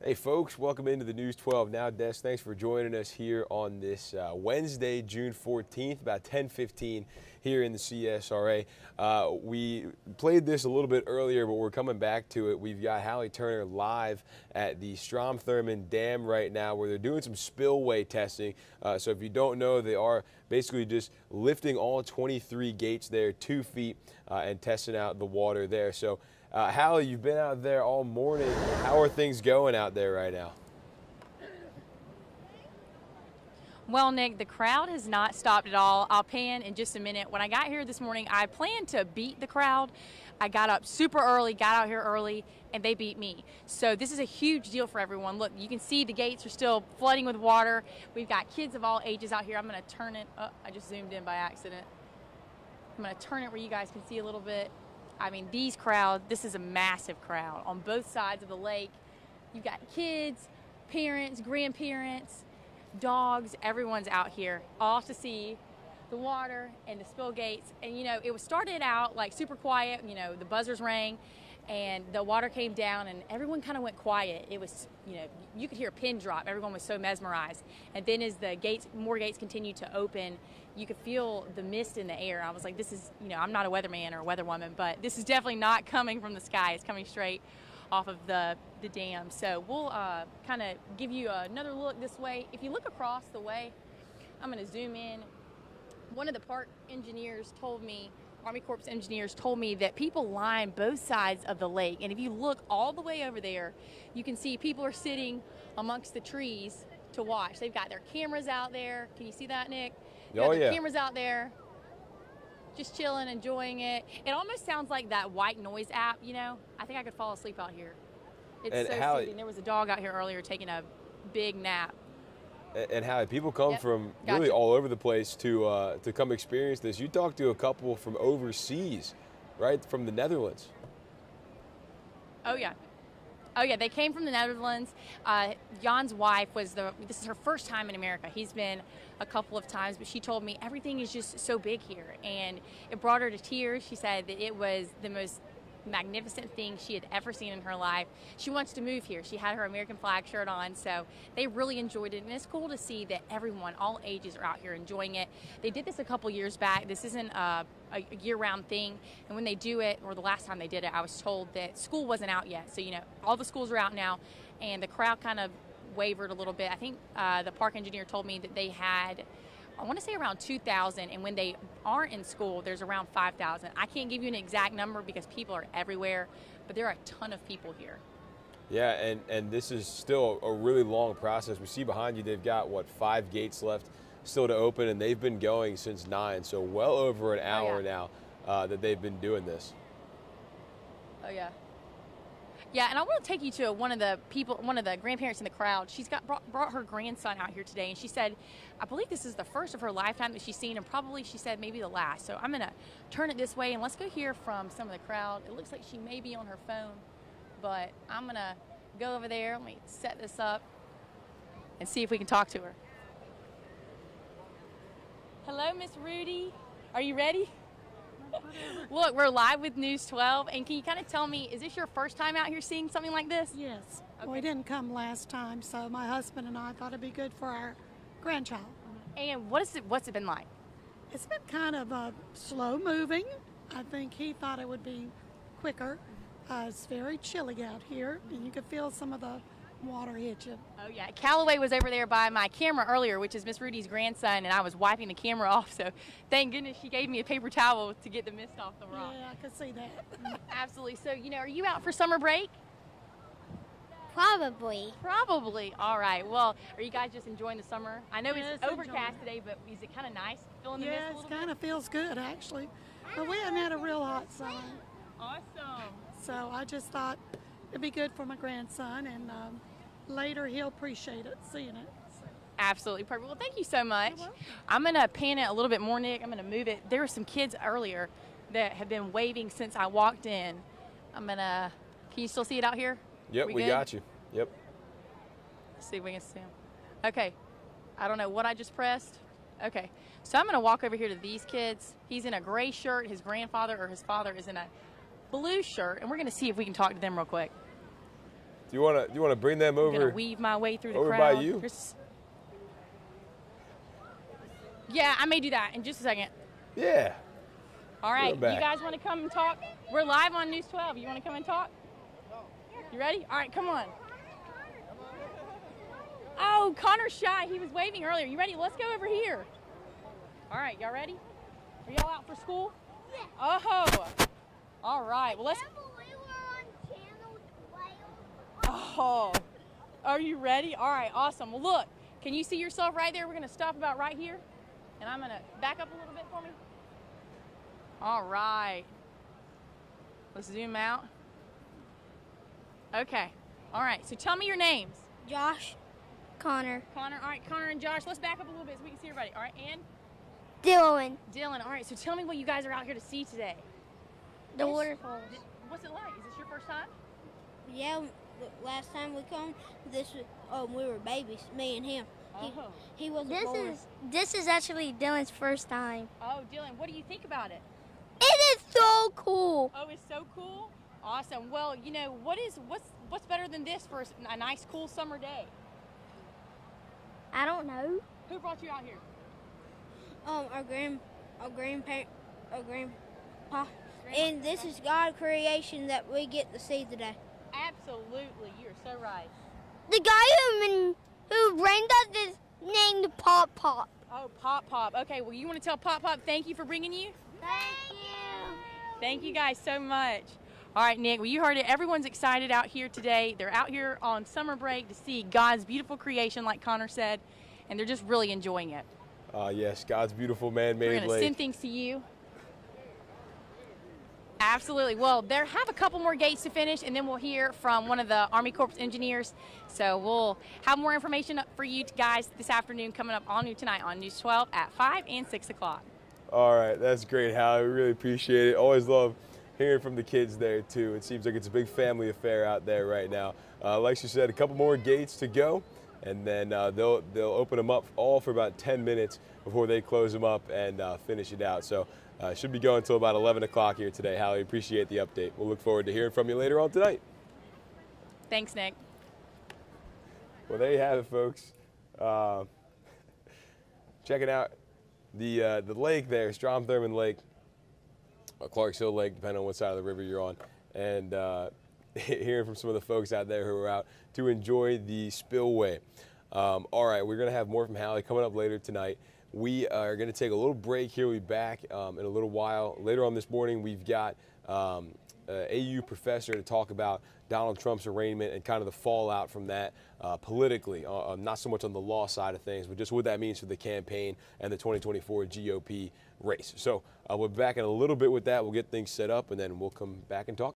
Hey folks, welcome into the News 12 Now desk. Thanks for joining us here on this Wednesday, June 14th, about 10:15 here in the CSRA. We played this a little bit earlier, but we're coming back to it. We've got Hallie Turner live at the Strom Thurmond Dam right now, where they're doing some spillway testing. So if you don't know, they are basically just lifting all 23 gates there 2 feet and testing out the water there. So Hallie, you've been out there all morning. How are things going out there right now? Well, Nick, the crowd has not stopped at all. I'll pan in just a minute. When I got here this morning, I planned to beat the crowd. I got up super early, got out here early, and they beat me. So this is a huge deal for everyone. Look, you can see the gates are still flooding with water. We've got kids of all ages out here. I'm going to turn it. Oh, I just zoomed in by accident. I'm going to turn it where you guys can see a little bit. I mean, these crowds, this is a massive crowd on both sides of the lake. You've got kids, parents, grandparents, dogs, everyone's out here, all to see the water and the spill gates. And, you know, it was started out like super quiet, you know, the buzzers rang and the water came down and everyone kind of went quiet. It was, you know, you could hear a pin drop. Everyone was so mesmerized. And then as the gates, more gates continued to open, you could feel the mist in the air. I was like, this is, you know, I'm not a weatherman or a weatherwoman, but this is definitely not coming from the sky. It's coming straight off of the dam. So we'll kind of give you another look this way. If you look across the way, I'm going to zoom in. One of the park engineers told me, Army Corps engineers told me that people line both sides of the lake. And if you look all the way over there, you can see people are sitting amongst the trees to watch. They've got their cameras out there. Can you see that, Nick? Oh, yeah. Cameras out there, just chilling, enjoying it. It almost sounds like that white noise app, you know? I think I could fall asleep out here. It's so soothing. There was a dog out here earlier taking a big nap. And Hallie, people come from really all over the place to come experience this. You talked to a couple from overseas, right? From the Netherlands. Oh, yeah. Oh, yeah, they came from the Netherlands. Jan's wife this is her first time in America. He's been a couple of times, but she told me everything is just so big here. And it brought her to tears. She said that it was the most magnificent thing she had ever seen in her life. She wants to move here. She had her American flag shirt on, so they really enjoyed it. And it's cool to see that everyone, all ages, are out here enjoying it. They did this a couple years back. This isn't a year-round thing, and when they do it, or the last time they did it, I was told that school wasn't out yet. So, you know, all the schools are out now, and the crowd kind of wavered a little bit. I think the park engineer told me that they had, I want to say, around 2,000, and when they aren't in school, there's around 5,000. I can't give you an exact number because people are everywhere, but there are a ton of people here. Yeah, and this is still a really long process. We see behind you they've got, what, 5 gates left still to open, and they've been going since 9, so well over an hour now that they've been doing this. Oh, yeah. Yeah, and I want to take you to one of the grandparents in the crowd. She's brought her grandson out here today, and she said, I believe this is the first of her lifetime that she's seen, and probably, she said, maybe the last. So I'm going to turn it this way, and let's go hear from some of the crowd. It looks like she may be on her phone, but I'm going to go over there. Let me set this up and see if we can talk to her. Hello, Miss Rudy. Are you ready? Look, we're live with News 12, and can you kind of tell me, is this your first time out here seeing something like this? Yes. Okay. We didn't come last time, so my husband and I thought it'd be good for our grandchild. And what's it been like? It's been kind of slow moving. I think he thought it would be quicker. It's very chilly out here, and you could feel some of the water hit you. Oh yeah, Callaway was over there by my camera earlier, which is Miss Rudy's grandson, and I was wiping the camera off, so thank goodness she gave me a paper towel to get the mist off the rock. Yeah, I could see that. Absolutely. So, you know, are you out for summer break? Probably. Probably. All right. Well, are you guys just enjoying the summer? I know Yes, it's overcast today, but is it kind of nice feeling the mist a little bit? Yeah, it kind of feels good, actually. But we haven't had a real hot summer. Awesome. So I just thought it'd be good for my grandson, and later he'll appreciate it, seeing it. Absolutely perfect. Well, thank you so much. I'm going to pan it a little bit more, Nick. I'm going to move it. There were some kids earlier that have been waving since I walked in. Can you still see it out here? Yep, we got you. Yep. Let's see if we can see them. Okay. I don't know what I just pressed. Okay. So I'm going to walk over here to these kids. He's in a gray shirt. His grandfather or his father is in a blue shirt, and we're going to see if we can talk to them real quick. Do you wanna bring them I'm over? gonna weave my way through the over crowd. by you? Yeah, I may do that in just a second. Yeah. All right, you back. guys want to come and talk? We're live on News 12. You want to come and talk? You ready? All right, come on. Oh, Connor's shy. He was waving earlier. You ready? Let's go over here. All right, y'all ready? Are y'all out for school? Yeah. Oh, all right. Well, let's. We were on channel 12. Oh, are you ready? All right, awesome. Well, look, can you see yourself right there? We're going to stop about right here. And I'm going to back up a little bit for me. All right. Let's zoom out. Okay. All right. So tell me your names. Josh, Connor, Connor. All right, Connor and Josh. Let's back up a little bit so we can see everybody. All right, and Dylan, Dylan. All right. So tell me what you guys are out here to see today. the waterfalls. What's it like? Is this your first time? Yeah, last time we come, we were babies, me and him. Oh. He wasn't born. This is actually Dylan's first time. Oh, Dylan. What do you think about it? It is so cool. Oh, it's so cool. Awesome. Well, you know what's better than this for a nice, cool summer day? I don't know. Who brought you out here? Our grandpa, and this is God's creation that we get to see today. Absolutely. You're so right. The guy who rained us is named Pop Pop. Oh, Pop Pop. Okay, well, you want to tell Pop Pop thank you for bringing you? Thank you. Thank you guys so much. All right, Nick, well, you heard it. Everyone's excited out here today. They're out here on summer break to see God's beautiful creation, like Connor said, and they're just really enjoying it. Yes, God's beautiful man-made We're lake. going to send things to you. Absolutely. Well, they have a couple more gates to finish, and then we'll hear from one of the Army Corps engineers. So we'll have more information for you guys this afternoon coming up all new tonight on News 12 at 5 and 6 o'clock. All right, that's great, Hallie. We really appreciate it. Always love hearing from the kids there, too. It seems like it's a big family affair out there right now. Like she said, a couple more gates to go, and then they'll open them up all for about 10 minutes before they close them up and finish it out. So should be going until about 11 o'clock here today. Hallie, appreciate the update. We'll look forward to hearing from you later on tonight. Thanks, Nick. Well, there you have it, folks. Checking out the lake there, Strom Thurmond Lake, or Clarks Hill Lake, depending on what side of the river you're on, and hearing from some of the folks out there who are out to enjoy the spillway. All right, we're going to have more from Hallie coming up later tonight. We are going to take a little break here. We'll be back in a little while. Later on this morning, we've got AU professor to talk about Donald Trump's arraignment and kind of the fallout from that politically, not so much on the law side of things, but just what that means for the campaign and the 2024 GOP race. So we'll be back in a little bit with that. We'll get things set up, and then we'll come back and talk.